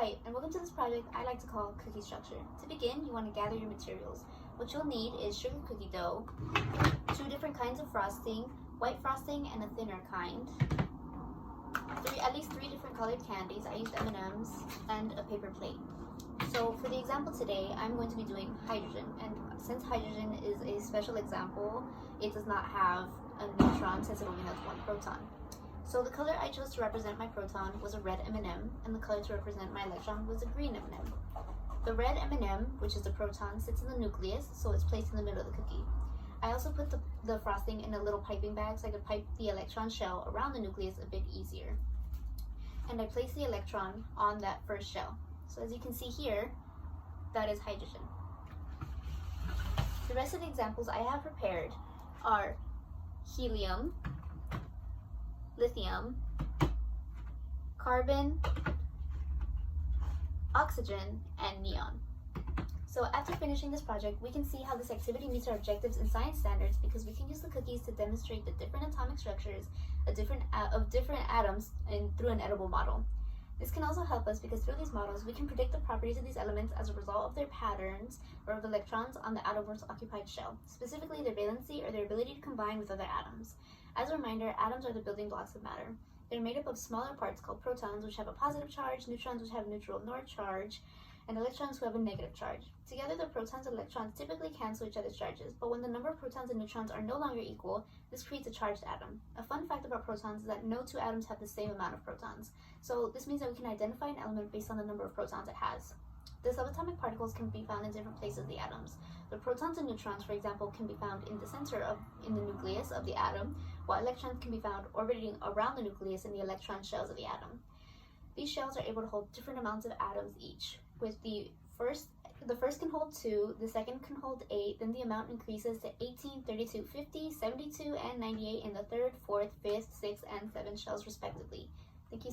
Hi, and welcome to this project I like to call cookie structure. To begin, you want to gather your materials. What you'll need is sugar cookie dough, 2 different kinds of frosting, white frosting and a thinner kind, at least 3 different colored candies. I used M&Ms, and a paper plate. So for the example today, I'm going to be doing hydrogen, and since hydrogen is a special example, it does not have a neutron since it only has 1 proton. So the color I chose to represent my proton was a red M&M, and the color to represent my electron was a green M&M. The red M&M, which is the proton, sits in the nucleus, so it's placed in the middle of the cookie. I also put the frosting in a little piping bag so I could pipe the electron shell around the nucleus a bit easier. And I placed the electron on that first shell. So as you can see here, that is hydrogen. The rest of the examples I have prepared are helium, lithium, carbon, oxygen, and neon. So after finishing this project, we can see how this activity meets our objectives and science standards because we can use the cookies to demonstrate the different atomic structures of different atoms through an edible model. This can also help us because through these models, we can predict the properties of these elements as a result of their patterns or of the electrons on the outermost occupied shell, specifically their valency or their ability to combine with other atoms. As a reminder, atoms are the building blocks of matter. They're made up of smaller parts called protons, which have a positive charge, neutrons, which have neutral nor charge, and electrons who have a negative charge. Together, the protons and electrons typically cancel each other's charges, but when the number of protons and neutrons are no longer equal, this creates a charged atom. A fun fact about protons is that no 2 atoms have the same amount of protons, so this means that we can identify an element based on the number of protons it has. The subatomic particles can be found in different places of the atoms. The protons and neutrons, for example, can be found in the center in the nucleus of the atom, while electrons can be found orbiting around the nucleus in the electron shells of the atom. These shells are able to hold different amounts of atoms each, with the first can hold 2, the second can hold 8, then the amount increases to 18, 32, 50, 72, and 98 in the 3rd, 4th, 5th, 6th, and 7th shells respectively. Thank you so much.